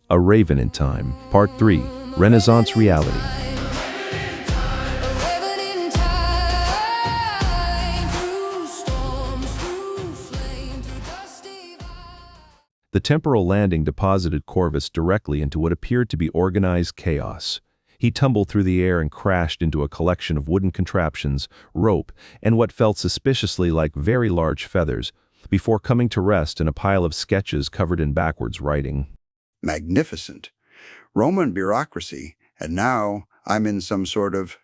A Raven in Time, Part 3, Renaissance Reality. The temporal landing deposited Corvus directly into what appeared to be organized chaos. He tumbled through the air and crashed into a collection of wooden contraptions, rope, and what felt suspiciously like very large feathers, before coming to rest in a pile of sketches covered in backwards writing. Magnificent. Roman bureaucracy, and now I'm in some sort of...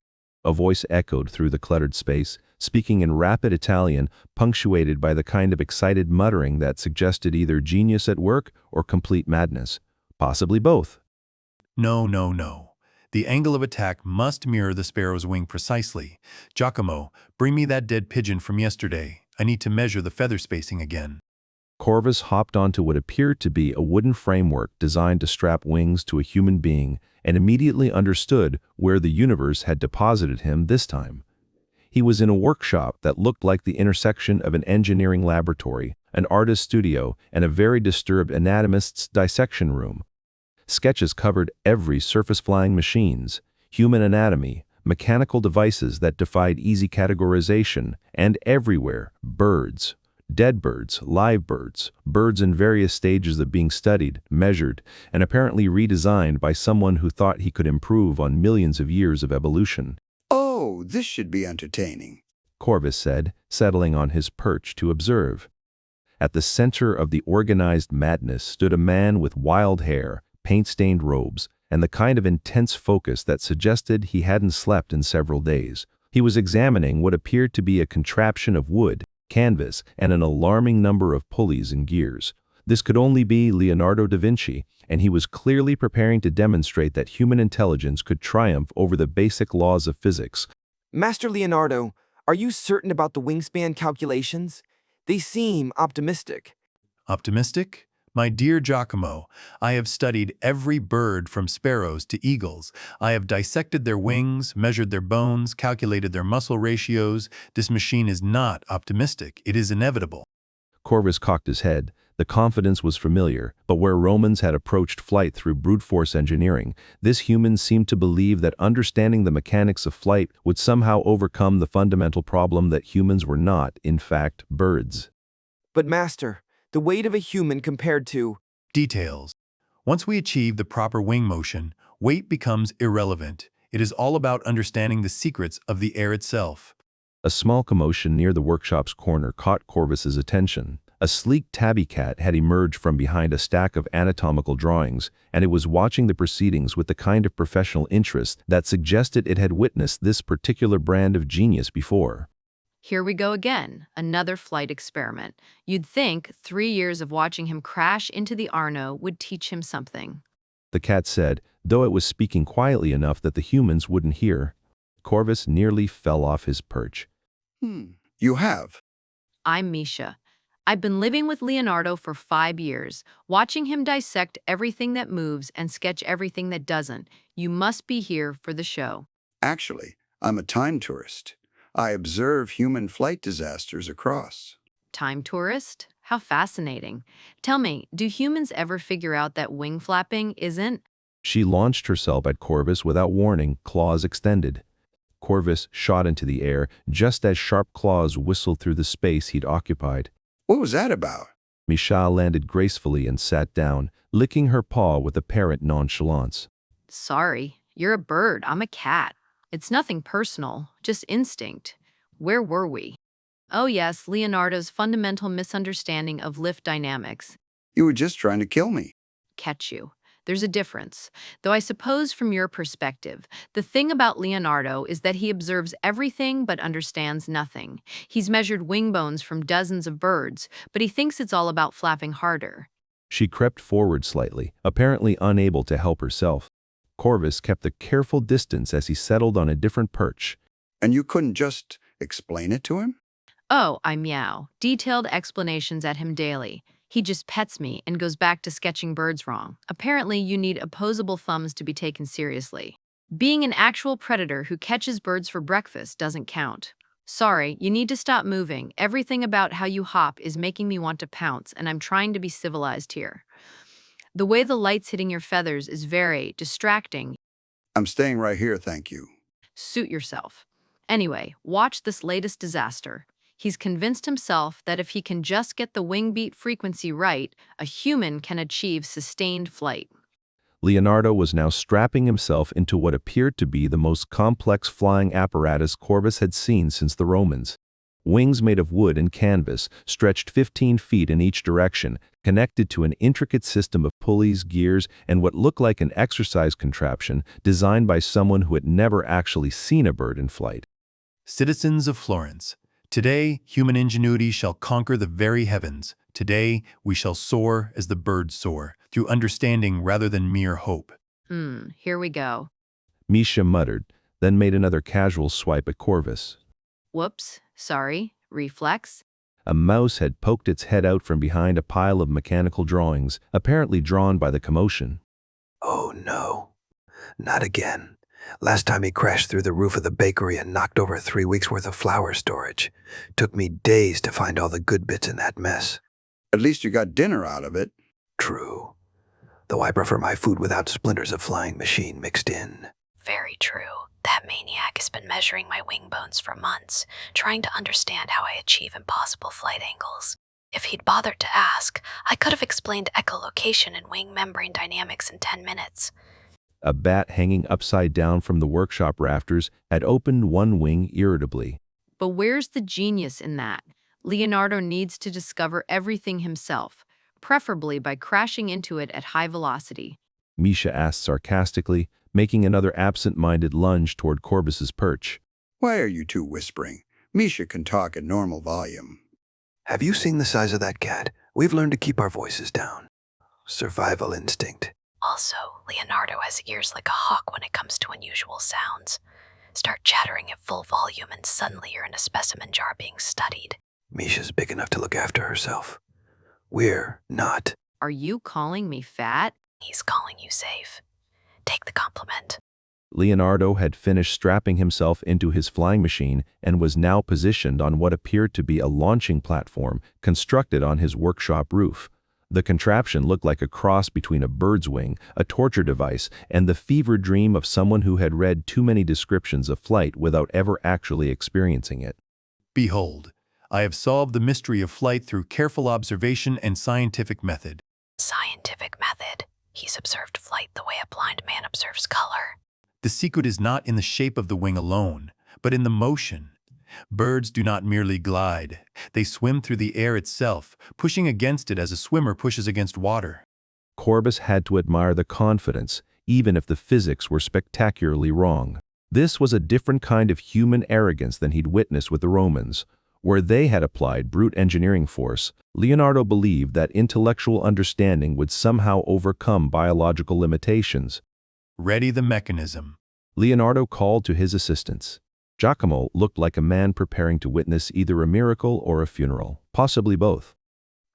A voice echoed through the cluttered space, speaking in rapid Italian, punctuated by the kind of excited muttering that suggested either genius at work or complete madness. Possibly both. No, no, no. The angle of attack must mirror the sparrow's wing precisely. Giacomo, bring me that dead pigeon from yesterday. I need to measure the feather spacing again. Corvus hopped onto what appeared to be a wooden framework designed to strap wings to a human being and immediately understood where the universe had deposited him this time. He was in a workshop that looked like the intersection of an engineering laboratory, an artist's studio, and a very disturbed anatomist's dissection room. Sketches covered every surface-flying machines, human anatomy, mechanical devices that defied easy categorization, and everywhere, birds. Dead birds, live birds, birds in various stages of being studied, measured, and apparently redesigned by someone who thought he could improve on millions of years of evolution. Oh, this should be entertaining, Corvus said, settling on his perch to observe. At the center of the organized madness stood a man with wild hair, paint-stained robes, and the kind of intense focus that suggested he hadn't slept in several days. He was examining what appeared to be a contraption of wood, canvas, and an alarming number of pulleys and gears. This could only be Leonardo da Vinci, and he was clearly preparing to demonstrate that human intelligence could triumph over the basic laws of physics. Master Leonardo, are you certain about the wingspan calculations? They seem optimistic. Optimistic? My dear Giacomo, I have studied every bird from sparrows to eagles. I have dissected their wings, measured their bones, calculated their muscle ratios. This machine is not optimistic. It is inevitable. Corvus cocked his head. The confidence was familiar, but where Romans had approached flight through brute force engineering, this human seemed to believe that understanding the mechanics of flight would somehow overcome the fundamental problem that humans were not, in fact, birds. But Master, the weight of a human compared to... Details. Once we achieve the proper wing motion, weight becomes irrelevant. It is all about understanding the secrets of the air itself. A small commotion near the workshop's corner caught Corvus's attention. A sleek tabby cat had emerged from behind a stack of anatomical drawings, and it was watching the proceedings with the kind of professional interest that suggested it had witnessed this particular brand of genius before. Here we go again, another flight experiment. You'd think 3 years of watching him crash into the Arno would teach him something. The cat said, though it was speaking quietly enough that the humans wouldn't hear. Corvus nearly fell off his perch. You have. I'm Misha. I've been living with Leonardo for 5 years, watching him dissect everything that moves and sketch everything that doesn't. You must be here for the show. Actually, I'm a time tourist. I observe human flight disasters across. Time tourist? How fascinating. Tell me, do humans ever figure out that wing flapping isn't? She launched herself at Corvus without warning, claws extended. Corvus shot into the air just as sharp claws whistled through the space he'd occupied. What was that about? Misha landed gracefully and sat down, licking her paw with apparent nonchalance. Sorry, you're a bird, I'm a cat. It's nothing personal, just instinct. Where were we? Oh yes, Leonardo's fundamental misunderstanding of lift dynamics. You were just trying to kill me. Catch you. There's a difference. Though I suppose from your perspective, the thing about Leonardo is that he observes everything but understands nothing. He's measured wing bones from dozens of birds, but he thinks it's all about flapping harder. She crept forward slightly, apparently unable to help herself. Corvus kept a careful distance as he settled on a different perch. And you couldn't just explain it to him? Oh, I meow. Detailed explanations at him daily. He just pets me and goes back to sketching birds wrong. Apparently, you need opposable thumbs to be taken seriously. Being an actual predator who catches birds for breakfast doesn't count. Sorry, you need to stop moving. Everything about how you hop is making me want to pounce, and I'm trying to be civilized here. The way the light's hitting your feathers is very distracting. I'm staying right here, thank you. Suit yourself. Anyway, watch this latest disaster. He's convinced himself that if he can just get the wing beat frequency right, a human can achieve sustained flight. Leonardo was now strapping himself into what appeared to be the most complex flying apparatus Corvus had seen since the Romans. Wings made of wood and canvas, stretched 15 feet in each direction, connected to an intricate system of pulleys, gears, and what looked like an exercise contraption designed by someone who had never actually seen a bird in flight. Citizens of Florence, today human ingenuity shall conquer the very heavens. Today we shall soar as the birds soar, through understanding rather than mere hope. Here we go. Misha muttered, then made another casual swipe at Corvus. Whoops, sorry, reflex. A mouse had poked its head out from behind a pile of mechanical drawings, apparently drawn by the commotion. Oh no, not again. Last time he crashed through the roof of the bakery and knocked over 3 weeks' worth of flour storage. Took me days to find all the good bits in that mess. At least you got dinner out of it. True. Though I prefer my food without splinters of flying machine mixed in. Very true. That maniac has been measuring my wing bones for months, trying to understand how I achieve impossible flight angles. If he'd bothered to ask, I could have explained echolocation and wing membrane dynamics in 10 minutes. A bat hanging upside down from the workshop rafters had opened one wing irritably. But where's the genius in that? Leonardo needs to discover everything himself, preferably by crashing into it at high velocity. Misha asked sarcastically, making another absent-minded lunge toward Corvus's perch. Why are you two whispering? Misha can talk at normal volume. Have you seen the size of that cat? We've learned to keep our voices down. Survival instinct. Also, Leonardo has ears like a hawk when it comes to unusual sounds. Start chattering at full volume and suddenly you're in a specimen jar being studied. Misha's big enough to look after herself. We're not. Are you calling me fat? He's calling you safe. Take the compliment. Leonardo had finished strapping himself into his flying machine and was now positioned on what appeared to be a launching platform constructed on his workshop roof. The contraption looked like a cross between a bird's wing, a torture device, and the fever dream of someone who had read too many descriptions of flight without ever actually experiencing it. Behold, I have solved the mystery of flight through careful observation and scientific method. Scientific method. He's observed flight the way a blind man observes color. The secret is not in the shape of the wing alone, but in the motion. Birds do not merely glide. They swim through the air itself, pushing against it as a swimmer pushes against water. Corvus had to admire the confidence, even if the physics were spectacularly wrong. This was a different kind of human arrogance than he'd witnessed with the Romans. Where they had applied brute engineering force, Leonardo believed that intellectual understanding would somehow overcome biological limitations. Ready the mechanism. Leonardo called to his assistants. Giacomo looked like a man preparing to witness either a miracle or a funeral, possibly both.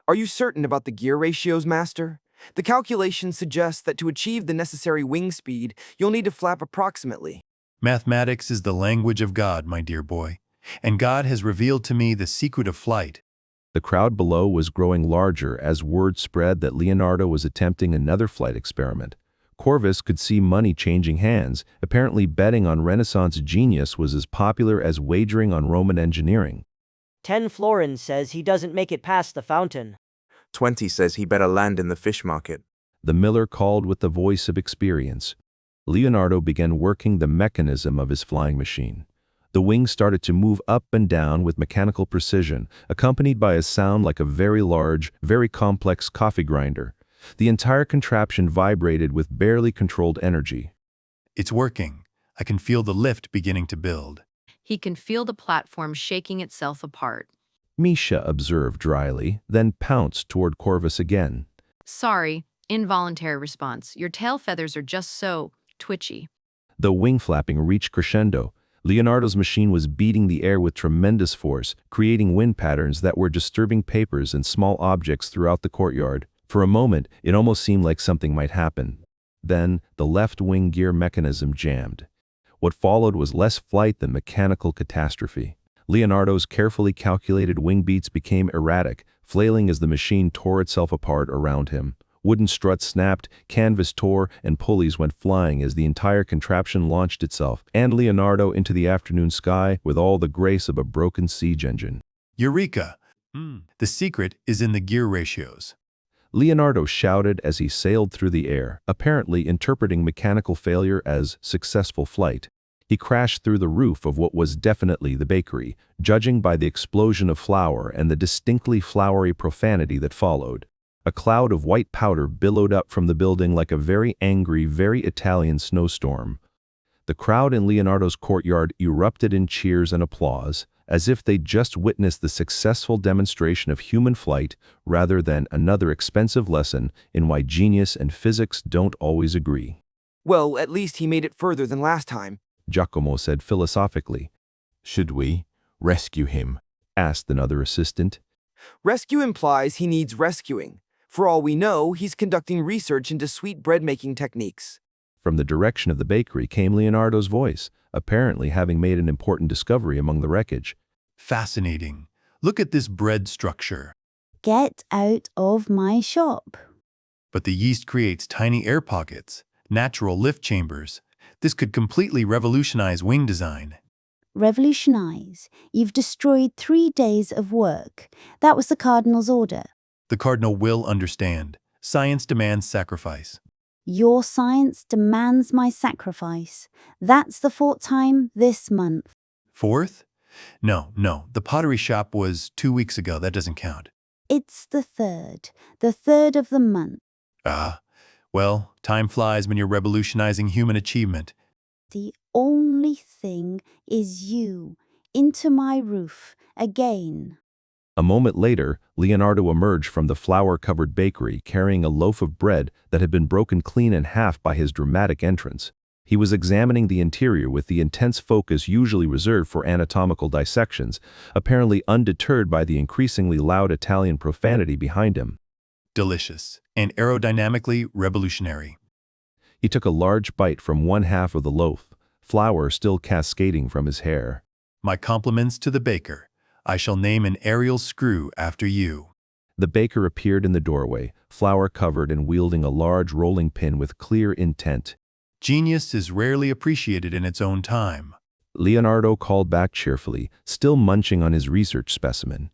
Are you certain about the gear ratios, Master? The calculations suggest that to achieve the necessary wing speed, you'll need to flap approximately. Mathematics is the language of God, my dear boy, and God has revealed to me the secret of flight. The crowd below was growing larger as word spread that Leonardo was attempting another flight experiment. Corvus could see money changing hands. Apparently betting on Renaissance genius was as popular as wagering on Roman engineering. 10 florins says he doesn't make it past the fountain. 20 says he better land in the fish market. The miller called with the voice of experience. Leonardo began working the mechanism of his flying machine. The wings started to move up and down with mechanical precision, accompanied by a sound like a very large, very complex coffee grinder. The entire contraption vibrated with barely controlled energy. It's working. I can feel the lift beginning to build. He can feel the platform shaking itself apart. Misha observed dryly, then pounced toward Corvus again. Sorry, involuntary response. Your tail feathers are just so twitchy. The wing flapping reached crescendo. Leonardo's machine was beating the air with tremendous force, creating wind patterns that were disturbing papers and small objects throughout the courtyard. For a moment, it almost seemed like something might happen. Then, the left wing gear mechanism jammed. What followed was less flight than mechanical catastrophe. Leonardo's carefully calculated wing beats became erratic, flailing as the machine tore itself apart around him. Wooden struts snapped, canvas tore, and pulleys went flying as the entire contraption launched itself and Leonardo into the afternoon sky with all the grace of a broken siege engine. Eureka! The secret is in the gear ratios. Leonardo shouted as he sailed through the air, apparently interpreting mechanical failure as successful flight. He crashed through the roof of what was definitely the bakery, judging by the explosion of flour and the distinctly flowery profanity that followed. A cloud of white powder billowed up from the building like a very angry, very Italian snowstorm. The crowd in Leonardo's courtyard erupted in cheers and applause, as if they'd just witnessed the successful demonstration of human flight rather than another expensive lesson in why genius and physics don't always agree. Well, at least he made it further than last time. Giacomo said philosophically. Should we rescue him? Asked another assistant. Rescue implies he needs rescuing. For all we know, he's conducting research into sweet bread-making techniques. From the direction of the bakery came Leonardo's voice, apparently having made an important discovery among the wreckage. Fascinating. Look at this bread structure. Get out of my shop. But the yeast creates tiny air pockets, natural lift chambers. This could completely revolutionize wing design. Revolutionize. You've destroyed 3 days of work. That was the Cardinal's order. The Cardinal will understand. Science demands sacrifice. Your science demands my sacrifice. That's the 4th time this month. 4th? No. The pottery shop was 2 weeks ago. That doesn't count. It's the 3rd. The 3rd of the month. Well, time flies when you're revolutionizing human achievement. The only thing is you. Into my roof. Again. A moment later, Leonardo emerged from the flour-covered bakery carrying a loaf of bread that had been broken clean in half by his dramatic entrance. He was examining the interior with the intense focus usually reserved for anatomical dissections, apparently undeterred by the increasingly loud Italian profanity behind him. Delicious and aerodynamically revolutionary. He took a large bite from one half of the loaf, flour still cascading from his hair. My compliments to the baker. I shall name an aerial screw after you. The baker appeared in the doorway, flour-covered and wielding a large rolling pin with clear intent. Genius is rarely appreciated in its own time. Leonardo called back cheerfully, still munching on his research specimen.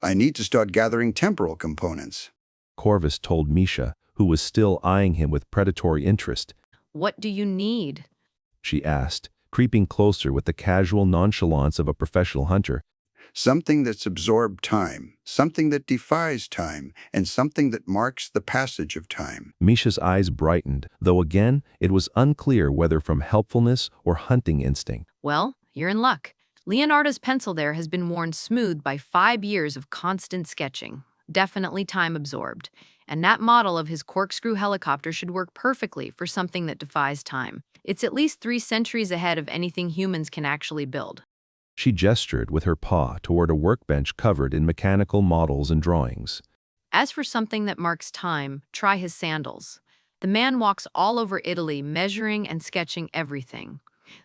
I need to start gathering temporal components. Corvus told Misha, who was still eyeing him with predatory interest. What do you need? She asked, creeping closer with the casual nonchalance of a professional hunter. Something that's absorbed time, something that defies time, and something that marks the passage of time. Misha's eyes brightened, though again, it was unclear whether from helpfulness or hunting instinct. Well, you're in luck. Leonardo's pencil there has been worn smooth by 5 years of constant sketching. Definitely time absorbed. And that model of his corkscrew helicopter should work perfectly for something that defies time. It's at least 3 centuries ahead of anything humans can actually build. She gestured with her paw toward a workbench covered in mechanical models and drawings. As for something that marks time, try his sandals. The man walks all over Italy measuring and sketching everything.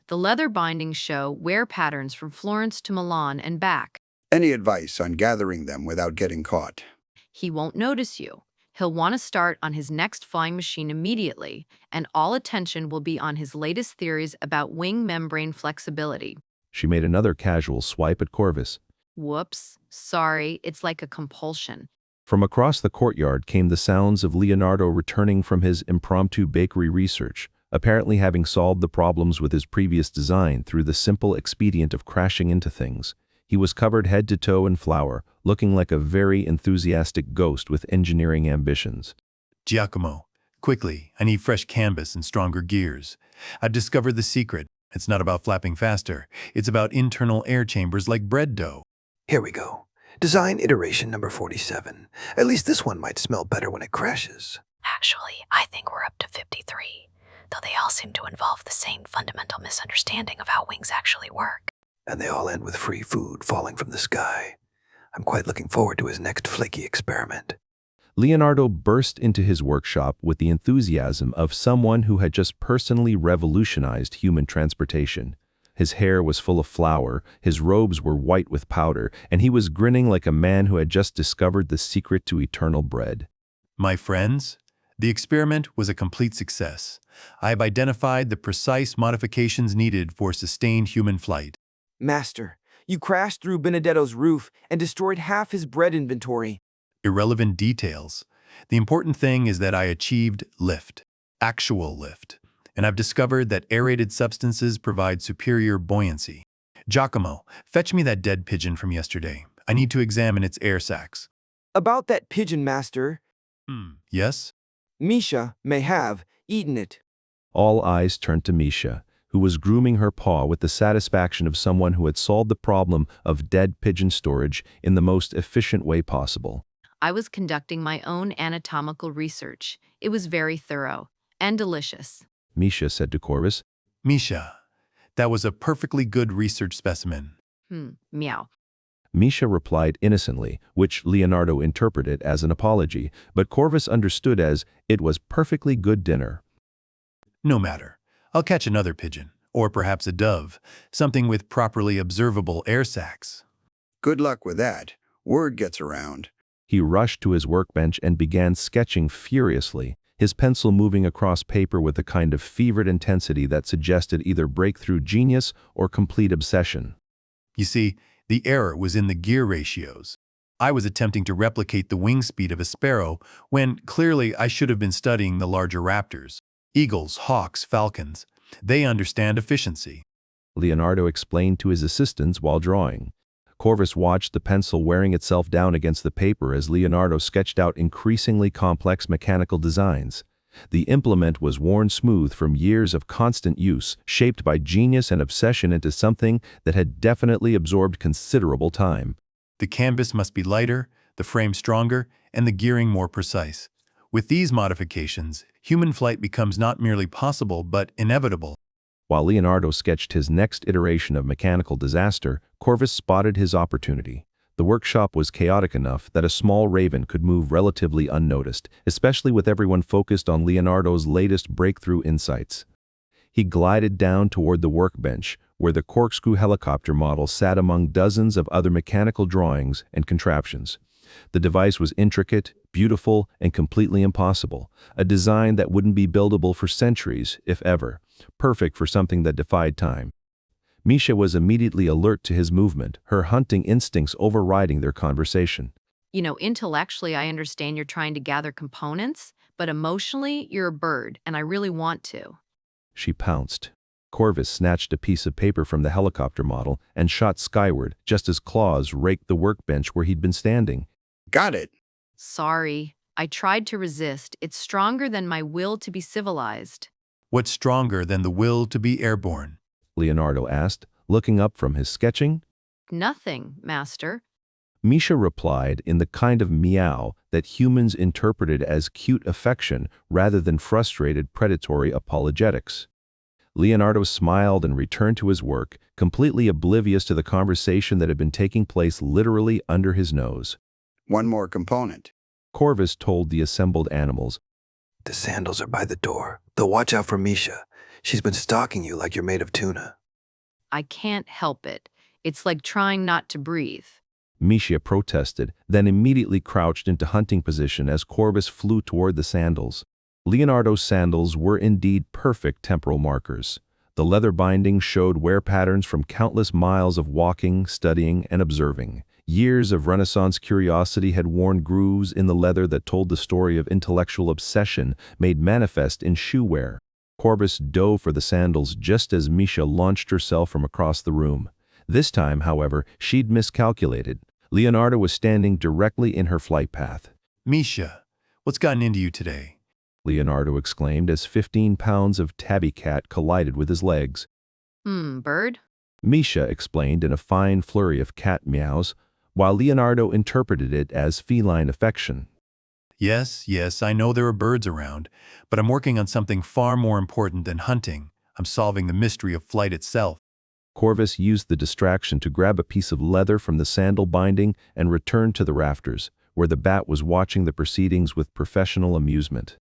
The leather bindings show wear patterns from Florence to Milan and back. Any advice on gathering them without getting caught? He won't notice you. He'll want to start on his next flying machine immediately, and all attention will be on his latest theories about wing membrane flexibility. She made another casual swipe at Corvus. Whoops, sorry, it's like a compulsion. From across the courtyard came the sounds of Leonardo returning from his impromptu bakery research, apparently having solved the problems with his previous design through the simple expedient of crashing into things. He was covered head to toe in flour, looking like a very enthusiastic ghost with engineering ambitions. Giacomo, quickly, I need fresh canvas and stronger gears. I've discovered the secret. It's not about flapping faster. It's about internal air chambers like bread dough. Here we go. Design iteration number 47. At least this one might smell better when it crashes. Actually, I think we're up to 53, though they all seem to involve the same fundamental misunderstanding of how wings actually work. And they all end with free food falling from the sky. I'm quite looking forward to his next flaky experiment. Leonardo burst into his workshop with the enthusiasm of someone who had just personally revolutionized human transportation. His hair was full of flour, his robes were white with powder, and he was grinning like a man who had just discovered the secret to eternal bread. My friends, The experiment was a complete success. I have identified the precise modifications needed for sustained human flight. Master, you crashed through Benedetto's roof and destroyed half his bread inventory. Irrelevant details. The important thing is that I achieved lift, actual lift, and I've discovered that aerated substances provide superior buoyancy. Giacomo, fetch me that dead pigeon from yesterday. I need to examine its air sacs. About that pigeon, Master, Yes? Misha may have eaten it. All eyes turned to Misha, who was grooming her paw with the satisfaction of someone who had solved the problem of dead pigeon storage in the most efficient way possible. I was conducting my own anatomical research. It was very thorough and delicious. Misha said to Corvus. Misha, that was a perfectly good research specimen. Meow. Misha replied innocently, which Leonardo interpreted as an apology, but Corvus understood as, it was perfectly good dinner. No matter. I'll catch another pigeon, or perhaps a dove, something with properly observable air sacs. Good luck with that. Word gets around. He rushed to his workbench and began sketching furiously, his pencil moving across paper with a kind of fevered intensity that suggested either breakthrough genius or complete obsession. You see, the error was in the gear ratios. I was attempting to replicate the wing speed of a sparrow when clearly I should have been studying the larger raptors. Eagles, hawks, falcons. They understand efficiency. Leonardo explained to his assistants while drawing. Corvus watched the pencil wearing itself down against the paper as Leonardo sketched out increasingly complex mechanical designs. The implement was worn smooth from years of constant use, shaped by genius and obsession into something that had definitely absorbed considerable time. The canvas must be lighter, the frame stronger, and the gearing more precise. With these modifications, human flight becomes not merely possible but inevitable. While Leonardo sketched his next iteration of mechanical disaster, Corvus spotted his opportunity. The workshop was chaotic enough that a small raven could move relatively unnoticed, especially with everyone focused on Leonardo's latest breakthrough insights. He glided down toward the workbench, where the corkscrew helicopter model sat among dozens of other mechanical drawings and contraptions. The device was intricate, beautiful, and completely impossible, a design that wouldn't be buildable for centuries, if ever, perfect for something that defied time. Misha was immediately alert to his movement, her hunting instincts overriding their conversation. Intellectually, I understand you're trying to gather components, but emotionally, you're a bird, and I really want to. She pounced. Corvus snatched a piece of paper from the helicopter model and shot skyward just as claws raked the workbench where he'd been standing. Got it. Sorry. I tried to resist. It's stronger than my will to be civilized. What's stronger than the will to be airborne? Leonardo asked, looking up from his sketching. Nothing, Master. Misha replied in the kind of meow that humans interpreted as cute affection rather than frustrated predatory apologetics. Leonardo smiled and returned to his work, completely oblivious to the conversation that had been taking place literally under his nose. One more component. Corvus told the assembled animals. The sandals are by the door. They'll watch out for Misha. She's been stalking you like you're made of tuna. I can't help it. It's like trying not to breathe. Misha protested, then immediately crouched into hunting position as Corvus flew toward the sandals. Leonardo's sandals were indeed perfect temporal markers. The leather binding showed wear patterns from countless miles of walking, studying, and observing. Years of Renaissance curiosity had worn grooves in the leather that told the story of intellectual obsession made manifest in shoe wear. Corvus dove for the sandals just as Misha launched herself from across the room. This time, however, she'd miscalculated. Leonardo was standing directly in her flight path. Misha, what's gotten into you today? Leonardo exclaimed as 15 pounds of tabby cat collided with his legs. Bird? Misha explained in a fine flurry of cat meows, while Leonardo interpreted it as feline affection. Yes, I know there are birds around, but I'm working on something far more important than hunting. I'm solving the mystery of flight itself. Corvus used the distraction to grab a piece of leather from the sandal binding and return to the rafters, where the bat was watching the proceedings with professional amusement.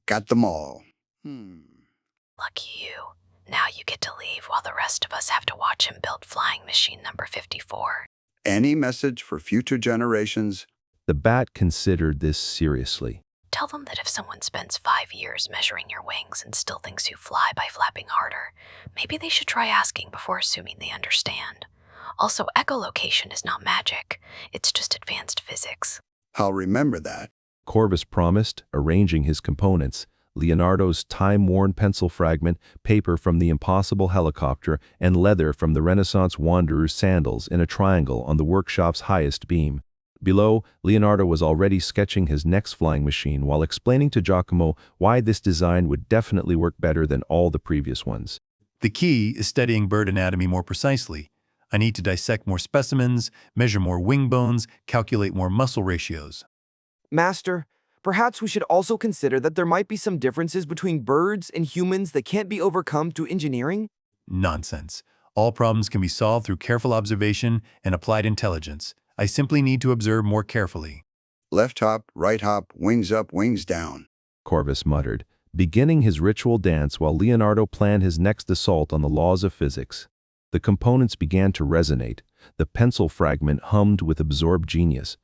Got them all. Lucky you. Now you get to leave while the rest of us have to watch him build flying machine number 54. Any message for future generations? The bat considered this seriously. Tell them that if someone spends 5 years measuring your wings and still thinks you fly by flapping harder, maybe they should try asking before assuming they understand. Also, echolocation is not magic. It's just advanced physics. I'll remember that. Corvus promised, arranging his components: Leonardo's time-worn pencil fragment, paper from the impossible helicopter, and leather from the Renaissance wanderer's sandals in a triangle on the workshop's highest beam. Below, Leonardo was already sketching his next flying machine while explaining to Giacomo why this design would definitely work better than all the previous ones. The key is studying bird anatomy more precisely. I need to dissect more specimens, measure more wing bones, calculate more muscle ratios. Master, perhaps we should also consider that there might be some differences between birds and humans that can't be overcome through engineering? Nonsense. All problems can be solved through careful observation and applied intelligence. I simply need to observe more carefully. Left hop, right hop, wings up, wings down, Corvus muttered, beginning his ritual dance while Leonardo planned his next assault on the laws of physics. The components began to resonate. The pencil fragment hummed with absorbed genius.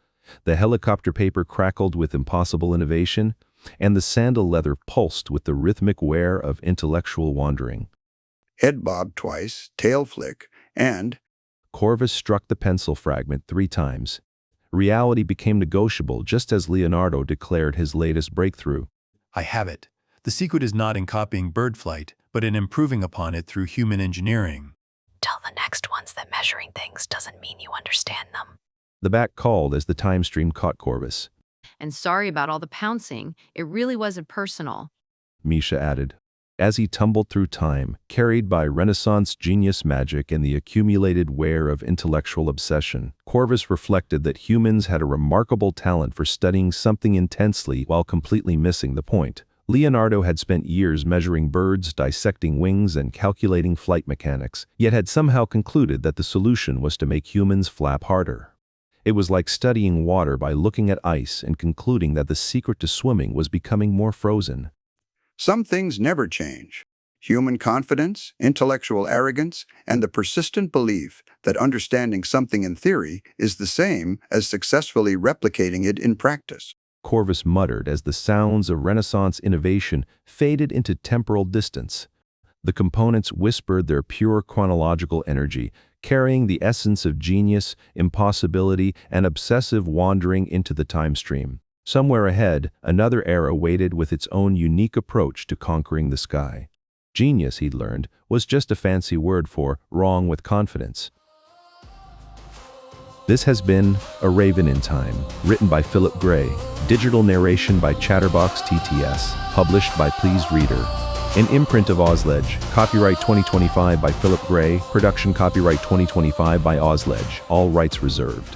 The helicopter paper crackled with impossible innovation, and the sandal leather pulsed with the rhythmic wear of intellectual wandering. Head bob twice, tail flick, and Corvus struck the pencil fragment 3 times. Reality became negotiable just as Leonardo declared his latest breakthrough. I have it. The secret is not in copying bird flight, but in improving upon it through human engineering. Tell the next ones that measuring things doesn't mean you understand them. The bat called as the time stream caught Corvus. And sorry about all the pouncing. It really wasn't personal. Misha added, as he tumbled through time, carried by Renaissance genius magic and the accumulated wear of intellectual obsession. Corvus reflected that humans had a remarkable talent for studying something intensely while completely missing the point. Leonardo had spent years measuring birds, dissecting wings, and calculating flight mechanics, yet had somehow concluded that the solution was to make humans flap harder. It was like studying water by looking at ice and concluding that the secret to swimming was becoming more frozen. some things never change. Human confidence, intellectual arrogance, and the persistent belief that understanding something in theory is the same as successfully replicating it in practice. Corvus muttered as the sounds of Renaissance innovation faded into temporal distance. The components whispered their pure chronological energy, carrying the essence of genius, impossibility, and obsessive wandering into the time stream. Somewhere ahead, another era waited with its own unique approach to conquering the sky. Genius, he'd learned, was just a fancy word for wrong with confidence. This has been A Raven in Time, written by Philip Gray, digital narration by Chatterbox TTS, published by Pleased Reader. An imprint of Ozledge, copyright 2025 by Philip Gray, production copyright 2025 by Ozledge, all rights reserved.